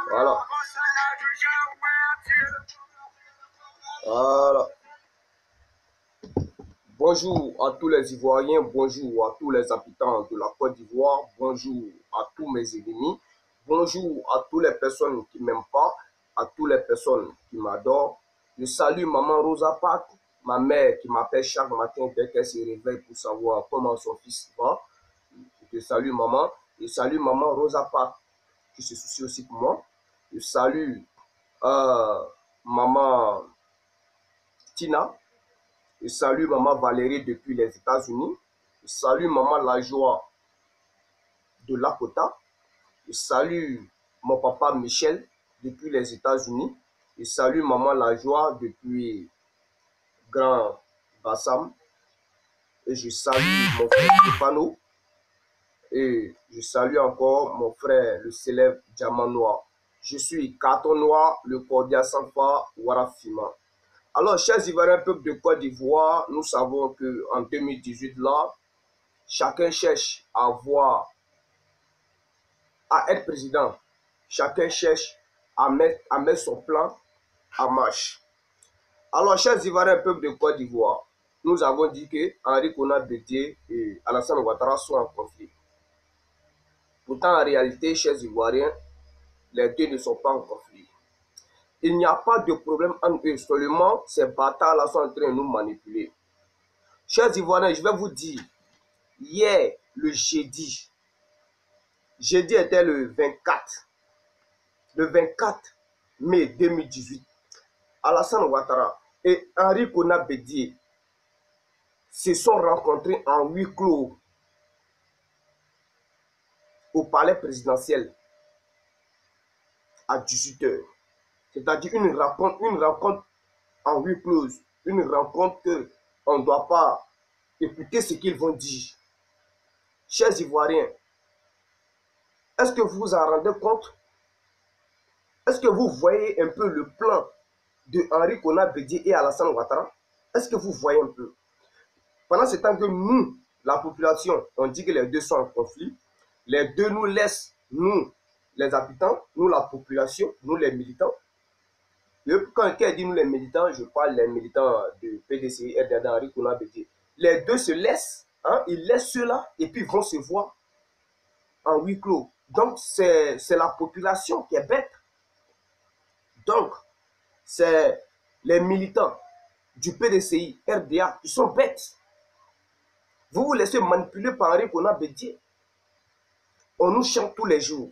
Voilà. Voilà. Bonjour à tous les Ivoiriens, bonjour à tous les habitants de la Côte d'Ivoire, bonjour à tous mes ennemis, bonjour à toutes les personnes qui ne m'aiment pas, à toutes les personnes qui m'adorent. Je salue maman Rosa Parks, ma mère qui m'appelle chaque matin dès qu'elle se réveille pour savoir comment son fils va. Je salue maman. Je salue maman Rosa Parks qui se soucie aussi pour moi. Je salue maman Tina. Je salue maman Valérie depuis les États-Unis. Je salue maman La Joie de Lakota. Je salue mon papa Michel depuis les États-Unis. Je salue maman La Joie depuis Grand Bassam. Et je salue mon frère Stefano. Et je salue encore mon frère le célèbre Diamant Noir. Je suis Carton Noir, le cordial Sanfa Warafima. Alors, chers Ivoiriens, peuple de Côte d'Ivoire, nous savons qu'en 2018, là, chacun cherche à être président. Chacun cherche à mettre son plan en marche. Alors, chers Ivoiriens, peuple de Côte d'Ivoire, nous avons dit que Henri Konan Bédié et Alassane Ouattara sont en conflit. Pourtant, en réalité, chers Ivoiriens, les deux ne sont pas en conflit. Il n'y a pas de problème entre eux, seulement ces bâtards-là sont en train de nous manipuler. Chers Ivoiriens, je vais vous dire, hier, le jeudi était le 24 mai 2018, Alassane Ouattara et Henri Konan Bédié se sont rencontrés en huis clos au palais présidentiel à 18 h. C'est-à-dire une rencontre en huis clos, une rencontre qu'on ne doit pas écouter ce qu'ils vont dire. Chers Ivoiriens, est-ce que vous vous en rendez compte? Est-ce que vous voyez un peu le plan de Henri Konan Bédié et Alassane Ouattara? Est-ce que vous voyez un peu? Pendant ce temps que nous, la population, on dit que les deux sont en conflit, les deux nous laissent, nous, les habitants, nous, la population, nous, les militants. Et quand elle dit nous, les militants, je parle des militants de PDCI, RDA, Henri Konan Bédié. Les deux se laissent, hein, ils laissent ceux-là et puis vont se voir en huis clos. Donc, c'est la population qui est bête. Donc, c'est les militants du PDCI, RDA qui sont bêtes. Vous vous laissez manipuler par Henri Konan Bédié. On nous chante tous les jours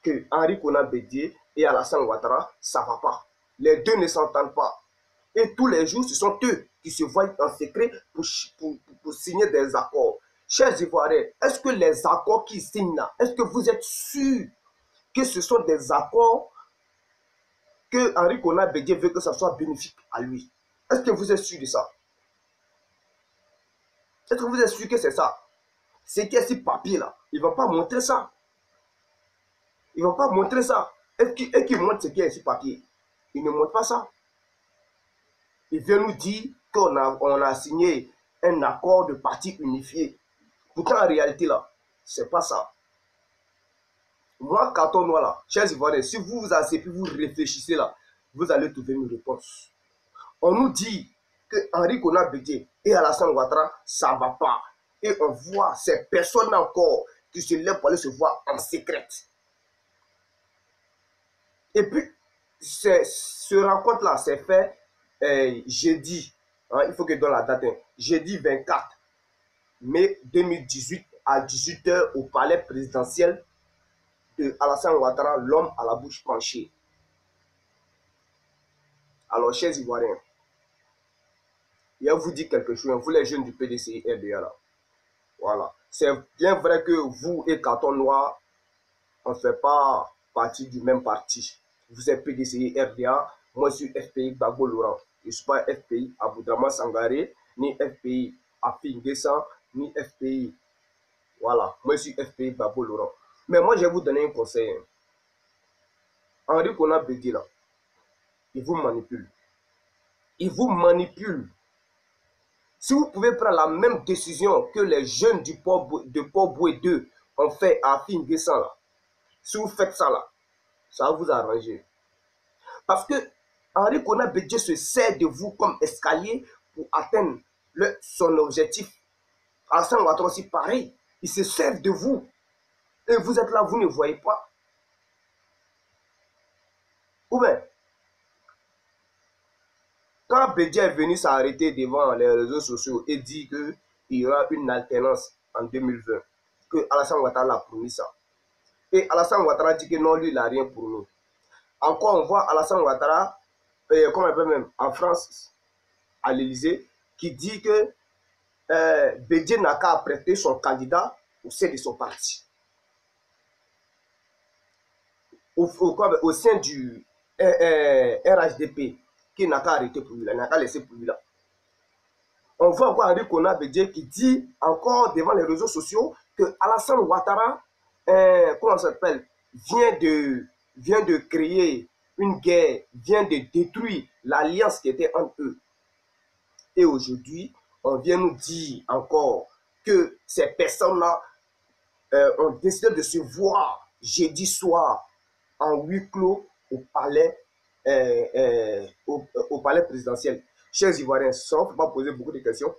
que Henri Konan Bédié et Alassane Ouattara, ça ne va pas. Les deux ne s'entendent pas. Et tous les jours, ce sont eux qui se voient en secret pour signer des accords. Chers Ivoiriens, est-ce que les accords qu'ils signent là, est-ce que vous êtes sûrs que ce sont des accords que Henri Konan Bédié veut que ça soit bénéfique à lui? Est-ce que vous êtes sûrs de ça? Est-ce que vous êtes sûr que c'est ça? C'est qui est ce papier là? Ils ne vont pas montrer ça. Ils ne vont pas montrer ça. Et qui montre ce qui est ce papier? Ils ne montrent pas ça. Ils viennent nous dire qu'on a signé un accord de parti unifié. Pourtant, en réalité là, c'est pas ça. Moi, Carton Noir là, chers Ivoiriens, si vous vous asseyez et vous réfléchissez là, vous allez trouver une réponse. On nous dit que Henri Konan Bédié et Alassane Ouattara, ça ne va pas. Et on voit ces personnes encore qui se lèvent pour aller se voir en secret. Et puis, ce rencontre-là s'est fait jeudi. Hein, il faut que je donne la date. Hein, jeudi 24 mai 2018 à 18 h au palais présidentiel de Alassane Ouattara, l'homme à la bouche penchée. Alors, chers Ivoiriens, je vais vous dire quelque chose, vous les jeunes du PDCI RDA là. Voilà. C'est bien vrai que vous et Carton Noir, on ne fait pas partie du même parti. vous êtes PDCI RDA, moi je suis FPI Gbagbo Laurent. Je ne suis pas FPI Aboudraman Sangaré, ni FPI Afi Nguessan, ni FPI. Voilà, moi je suis FPI Gbagbo Laurent. Mais moi je vais vous donner un conseil. Henri Konan Bédié là, il vous manipule. Il vous manipule. Si vous pouvez prendre la même décision que les jeunes de Port-Boué 2 ont fait à Afi Nguessan là, si vous faites ça là, ça va vous arranger. Parce que Henri Konan Bédié se sert de vous comme escalier pour atteindre son objectif. Alassane Ouattara aussi pareil. Ils se servent de vous. Et vous êtes là, vous ne voyez pas. Ou bien, quand Bédié est venu s'arrêter devant les réseaux sociaux et dit qu'il y aura une alternance en 2020, que Alassane Ouattara a promis ça. Et Alassane Ouattara dit que non, lui, il n'a rien promis. Encore, on voit Alassane Ouattara, comme un peu même en France, à l'Élysée, qui dit que Bédié n'a qu'à prêter son candidat au sein de son parti. Au sein du RHDP, qui n'a qu'à arrêter pour lui, n'a qu'à laisser pour lui là. On voit encore Henri Konan Bédié qui dit encore devant les réseaux sociaux que Alassane Ouattara, comment ça s'appelle, vient de créer une guerre, vient de détruire l'alliance qui était entre eux. Et aujourd'hui, on vient nous dire encore que ces personnes-là ont décidé de se voir jeudi soir en huis clos au palais présidentiel. Chers Ivoiriens, sans ne pas poser beaucoup de questions.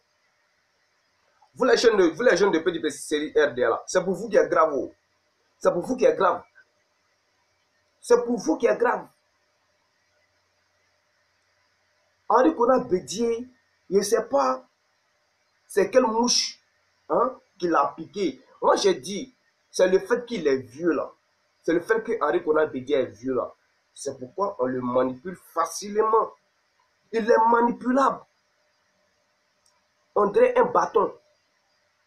Vous les jeunes de petit série RDA là, c'est pour vous qui est grave. C'est pour vous qui est grave. C'est pour vous qui est grave. Henri Konan Bédié, je ne sais pas c'est quelle mouche qui l'a piqué. Moi j'ai dit, c'est le fait qu'il est vieux là. C'est le fait que Henri Konan Bédié est vieux là. C'est pourquoi on le manipule facilement. Il est manipulable. On dirait un bâton.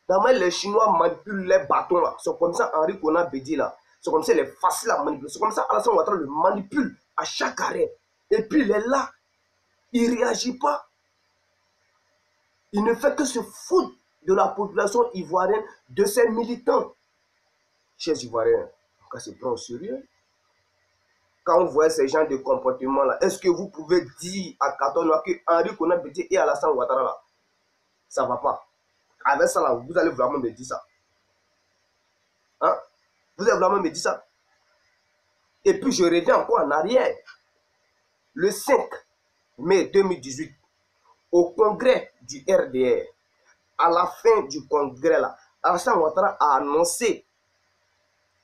D'abord, les Chinois manipulent les bâtons là. C'est comme ça Henri Konan Bédié là. C'est comme ça il est facile à manipuler. C'est comme ça Alassane Ouattara le manipule à chaque arrêt. Et puis il est là. Il ne réagit pas. Il ne fait que se foutre de la population ivoirienne, de ses militants. Chers Ivoiriens, on se prend au sérieux. Quand on voit ces gens de comportement là, est-ce que vous pouvez dire à Katona que Henri Konan Bédié et Alassane Ouattara là, ça ne va pas? Avec ça là, vous allez vraiment me dire ça. Hein? Vous allez vraiment me dire ça. Et puis je reviens encore en arrière. Le 5 mai 2018, au congrès du RDR, à la fin du congrès là, Alassane Ouattara a annoncé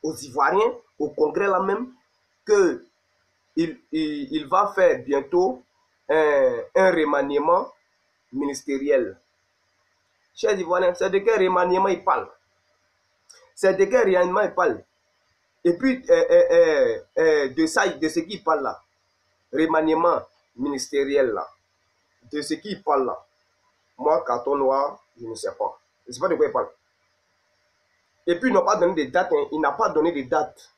aux Ivoiriens, au congrès là même, qu'il va faire bientôt un remaniement ministériel. Chers Ivoiriens, c'est de quel remaniement il parle? C'est de quel remaniement il parle? Et puis, de ce qu'il parle là, remaniement ministériel là, de ce qu'il parle là, moi, carton noir, je ne sais pas. Je ne sais pas de quoi il parle. Et puis, il n'a pas donné de date. Hein. Il n'a pas donné de date.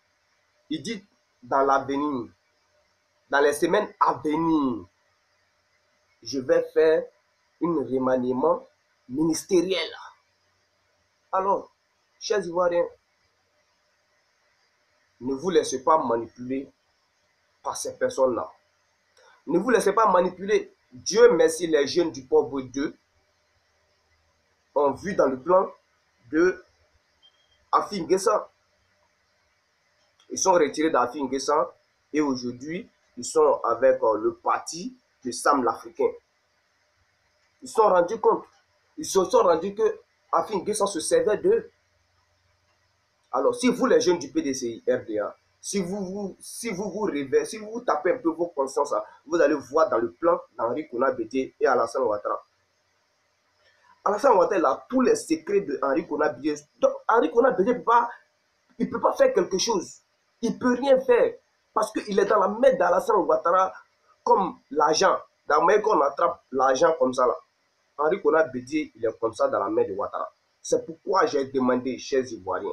Il dit dans l'avenir, dans les semaines à venir, je vais faire un remaniement ministériel. Alors, chers Ivoiriens, ne vous laissez pas manipuler par ces personnes-là. Ne vous laissez pas manipuler. Dieu merci, les jeunes du Port-Boué 2 ont vu dans le plan de Afi Nguessan. Ils sont retirés d'Afi Nguessan et aujourd'hui, ils sont avec le parti de Sam l'Africain. Ils se sont rendus compte. Ils se sont rendus que Afi Nguessan se servait d'eux. Alors, si vous, les jeunes du PDCI RDA, si vous réveillez, si vous tapez un peu vos consciences, vous allez voir dans le plan d'Henri Konan Bédié et Alassane Ouattara. Alassane Ouattara a tous les secrets de Henri Konan Bédié. Donc, Henri Konan Bédié il ne peut pas faire quelque chose. Il ne peut rien faire. Parce qu'il est dans la main d'Alassane Ouattara comme l'agent. Dans la main qu'on attrape l'argent comme ça là. Henri Konan Bédié, il est comme ça dans la main de Ouattara. C'est pourquoi j'ai demandé, chers Ivoiriens,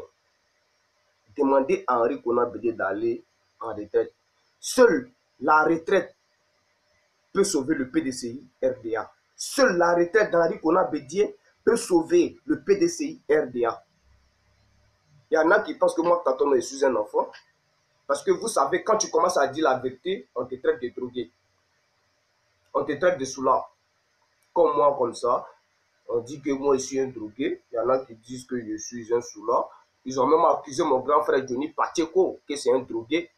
demandez à Henri Konan Bédié d'aller en retraite. Seule la retraite peut sauver le PDCI RDA. Seule la retraite d'Henri Konan Bédié peut sauver le PDCI RDA. Il y en a qui pensent que moi, Tatono, je suis un enfant. Parce que vous savez, quand tu commences à dire la vérité, on te traite de drogué. On te traite de soulard. Comme moi, comme ça. On dit que moi, je suis un drogué. Il y en a qui disent que je suis un soulard. Ils ont même accusé mon grand frère Johnny Pacheco que c'est un drogué.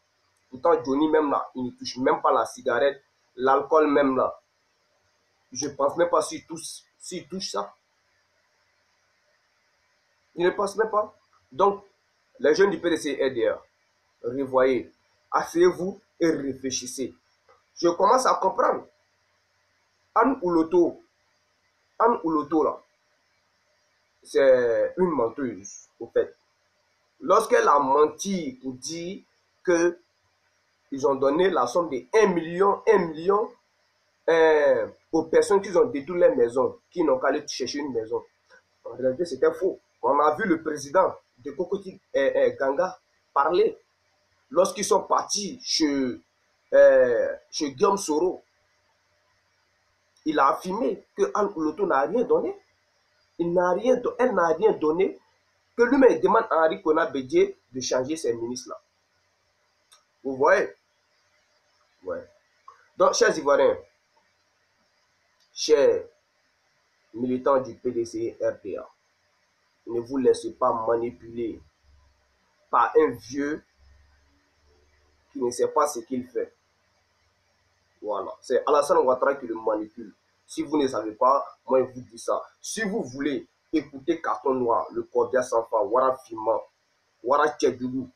Pourtant, Johnny, même là, il ne touche même pas la cigarette, l'alcool, même là. Je ne pense même pas s'il touche ça. Il ne pense même pas. Donc, les jeunes du PDC RDR, revoyez, asseyez-vous et réfléchissez. Je commence à comprendre. Anne Ouloto, là, c'est une menteuse, au fait. Lorsqu'elle a menti pour dire que ils ont donné la somme de 1 million aux personnes qui ont détruit les maisons, qui n'ont qu'à aller chercher une maison. En réalité, c'était faux. On a vu le président de Kokoti Ganga parler lorsqu'ils sont partis chez Guillaume Soro. Il a affirmé que Anne Ouloto n'a rien donné. Elle n'a rien donné. Que lui-même demande à Henri Konan Bédié de changer ses ministres-là. Vous voyez? Ouais. Donc, chers Ivoiriens, chers militants du PDC RPA, ne vous laissez pas manipuler par un vieux qui ne sait pas ce qu'il fait. Voilà. C'est Alassane Ouattara qui le manipule. Si vous ne savez pas, moi je vous dis ça. Si vous voulez écouter Carton Noir, le Cordia Sanfa, Wara Fima, Wara Tchedoulou,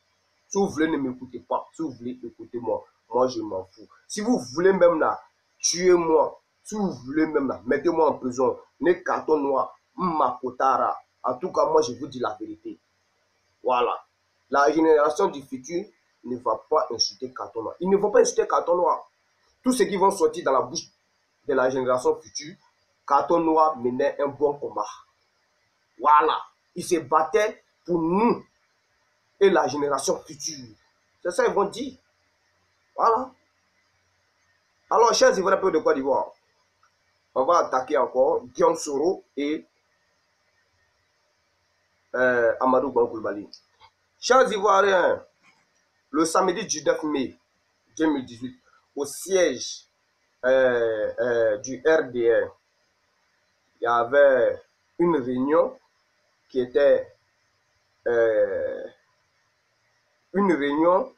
si vous voulez ne m'écoutez pas, si vous voulez écoutez-moi, moi je m'en fous. Si vous voulez même là, tuez-moi. Si vous voulez même là, mettez-moi en prison. Ne Carton Noir, Makotara. En tout cas, moi je vous dis la vérité. Voilà. La génération du futur ne va pas insulter Carton Noir. Ils ne vont pas insulter Carton Noir. Tous ceux qui vont sortir dans la bouche de la génération future, Carton Noir menait un bon combat. Voilà. Il se battait pour nous et la génération future. C'est ça qu'ils vont dire. Voilà. Alors, chers Ivoiriens de Côte d'Ivoire, on va attaquer encore Guillaume Soro et Amadou Koulibaly. Chers Ivoiriens, le samedi 19 mai 2018, au siège du RDR, il y avait une réunion qui était une réunion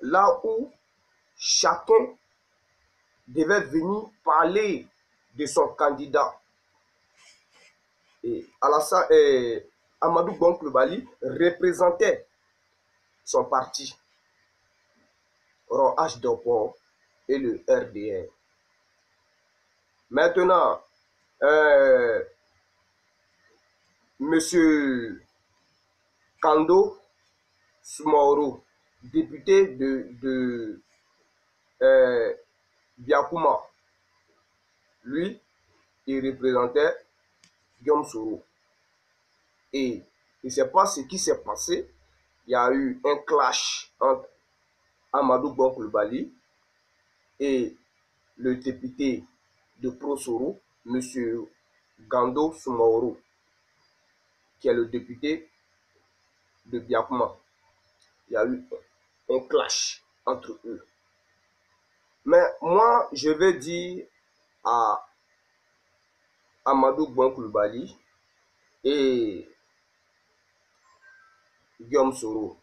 là où chacun devait venir parler de son candidat. Et Amadou Koulibaly représentait son parti, H. Dopor et le RDR. Maintenant, Monsieur Kando Soumaoro, député de Biakouma, lui, il représentait Guillaume Soro. Et je ne sais pas ce qui s'est passé. Il y a eu un clash entre Amadou Koulibaly et le député de Pro Soro, M. Gando Soumaoro, qui est le député de Biakouma. Il y a eu un clash entre eux. Mais moi, je vais dire à Amadou Koulibaly et Guillaume Soro,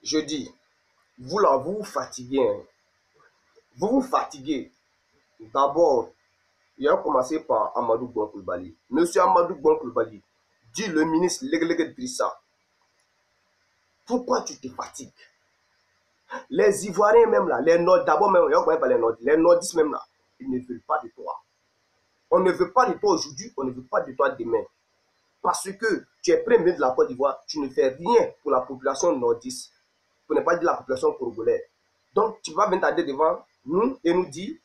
je dis, vous là, vous vous fatiguez. Hein. Vous vous fatiguez. D'abord, il a commencé par Amadou Koulibaly. Monsieur Amadou Koulibaly, dit le ministre Leglege Drissa, pourquoi tu te fatigues? Les Ivoiriens même là, les Nord, d'abord même, les Nordistes même là, ils ne veulent pas de toi. On ne veut pas de toi aujourd'hui, on ne veut pas de toi demain. Parce que tu es premier de la Côte d'Ivoire, tu ne fais rien pour la population nordiste, pour ne pas dire la population congolaise. Donc tu vas venir t'aider devant nous et nous dire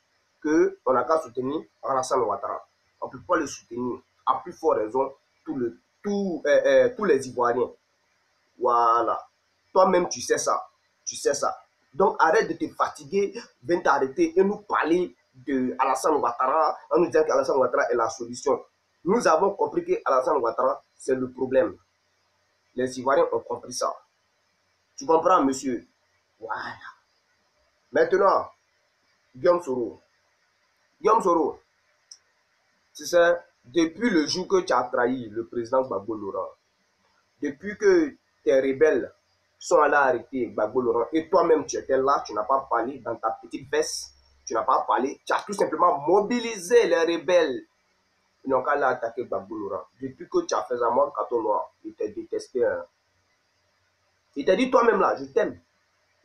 qu'on n'a qu'à soutenir Alassane Ouattara. On ne peut pas le soutenir, à plus forte raison, tous les Ivoiriens. Voilà. Toi-même, tu sais ça. Tu sais ça. Donc arrête de te fatiguer, viens t'arrêter et nous parler de Alassane Ouattara en nous disant qu'Alassane Ouattara est la solution. Nous avons compris qu'Alassane Ouattara, c'est le problème. Les Ivoiriens ont compris ça. Tu comprends, monsieur? Voilà. Maintenant, Guillaume Soro. Guillaume Soro, tu sais, depuis le jour que tu as trahi le président Gbagbo Laurent, depuis que tes rebelles sont allés arrêter Gbagbo Laurent et toi-même tu étais là, tu n'as pas parlé dans ta petite veste, tu n'as pas parlé, tu as tout simplement mobilisé les rebelles. Ils n'ont qu'à aller attaquer Gbagbo Laurent. Depuis que tu as fait ça, moi, Kato Noir, il t'a détesté. Hein. Il t'a dit toi-même là, je t'aime.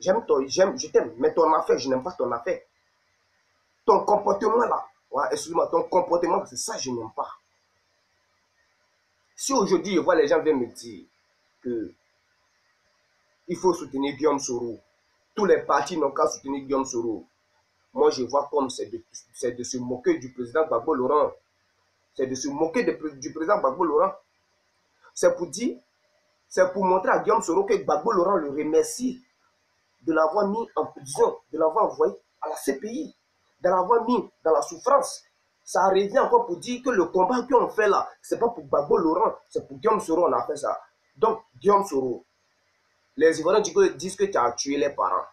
Je t'aime, mais ton affaire, je n'aime pas ton affaire. Ton comportement là, ouais, excuse-moi, ton comportement, c'est ça, je n'aime pas. Si aujourd'hui, je vois les gens viennent me dire que il faut soutenir Guillaume Soro, tous les partis n'ont qu'à soutenir Guillaume Soro. Moi, je vois comme c'est de se moquer du président Gbagbo Laurent. C'est de se moquer du président Gbagbo Laurent. C'est pour dire, c'est pour montrer à Guillaume Soro que Gbagbo Laurent le remercie de l'avoir mis en prison, de l'avoir envoyé à la CPI, de l'avoir mis dans la souffrance. Ça revient encore pour dire que le combat qu'on fait là, c'est pas pour Gbagbo Laurent, c'est pour Guillaume Soro on a fait ça. Donc, Guillaume Soro, les Ivoiriens disent que tu as tué les parents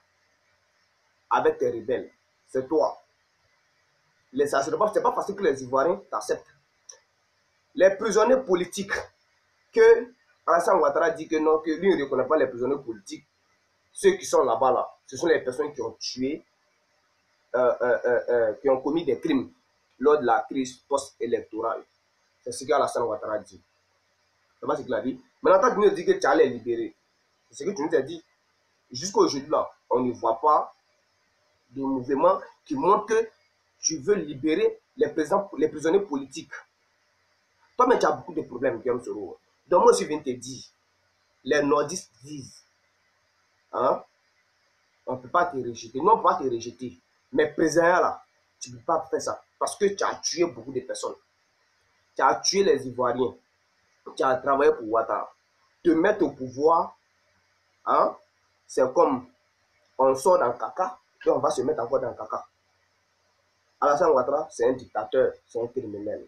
avec tes rebelles. C'est toi. C'est pas facile que les Ivoiriens t'acceptent. Les prisonniers politiques, que Alassane Ouattara dit que non, que lui ne reconnaît pas les prisonniers politiques, ceux qui sont là-bas, là, ce sont les personnes qui ont tué, qui ont commis des crimes lors de la crise post-électorale. C'est ce qu'Alassane Ouattara dit. C'est pas ce qu'il a dit. Maintenant, quand tu nous dis que tu allais libérer, c'est ce que tu nous as dit. Jusqu'à aujourd'hui, là, on ne voit pas de mouvement qui montre que tu veux libérer les prisonniers politiques. Toi-même, tu as beaucoup de problèmes, Guillaume Soro. Donc, moi, je viens te dire, les nordistes disent, hein, on ne peut pas te rejeter. Non, on ne peut pas te rejeter. Mais présent là, tu ne peux pas faire ça. Parce que tu as tué beaucoup de personnes. Tu as tué les Ivoiriens. Tu as travaillé pour Ouattara. Te mettre au pouvoir, hein, c'est comme on sort dans le caca et on va se mettre encore dans le caca. Alassane Ouattara, c'est un dictateur, c'est un criminel.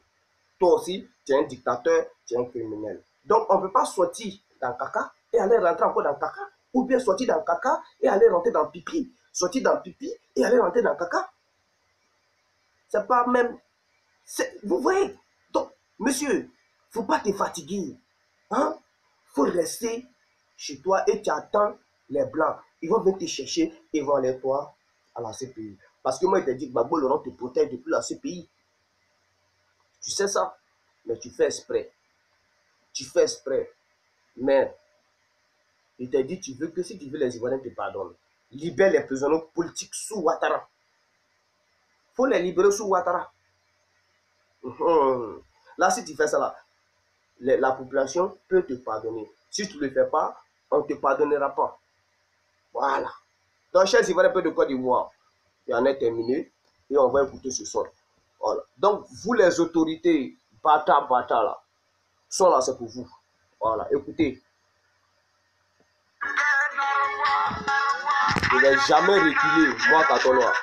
Toi aussi, tu es un dictateur, tu es un criminel. Donc, on ne peut pas sortir dans le caca et aller rentrer encore dans le caca. Ou bien sortir dans le caca et aller rentrer dans le pipi. Sortir dans le pipi et aller rentrer dans le caca. C'est pas même... Vous voyez? Donc, monsieur, il ne faut pas te fatiguer. Hein? Il faut rester chez toi et tu attends les blancs. Ils vont venir te chercher et vont aller toi à la CPI. Parce que moi, je te dis que Gbagbo Laurent te protège depuis la CPI. Tu sais ça? Mais tu fais exprès. Tu fais exprès. Mais il t'a dit, tu veux que si tu veux, les Ivoiriens te pardonnent. Libère les prisonniers politiques sous Ouattara. Il faut les libérer sous Ouattara. Là, si tu fais ça, là, la population peut te pardonner. Si tu ne le fais pas, on ne te pardonnera pas. Voilà. Donc, chers Ivoiriens, peu de Côte d'Ivoire, il y en a terminé et on va écouter ce son. Voilà. Donc, vous, les autorités, bata, là, sont là, c'est pour vous. Voilà, écoutez. Je ne vais jamais reculer, moi, Kato Noir.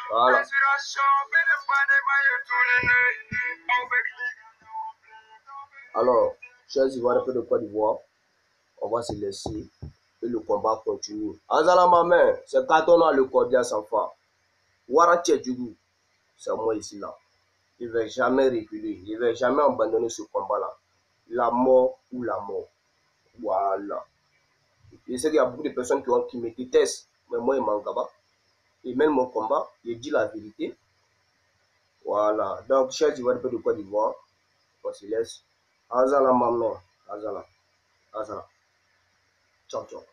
Voilà. Alors, chers Ivoiriens de Côte d'Ivoire, on va se laisser et le combat continue. Azala ma main, c'est Katona le cordial sans fin. Wara Tchedjougou, c'est moi ici là. Je ne vais jamais reculer, je ne vais jamais abandonner ce combat-là. La mort ou la mort. Voilà. Je sais qu'il y a beaucoup de personnes qui me détestent, mais moi, il m'en pas. Et même mon combat, je dis la vérité. Voilà. Donc, chers Ivoiriens de Côte d'Ivoire, on se laisse. Azala maman, Azala. Azara. Ciao, ciao.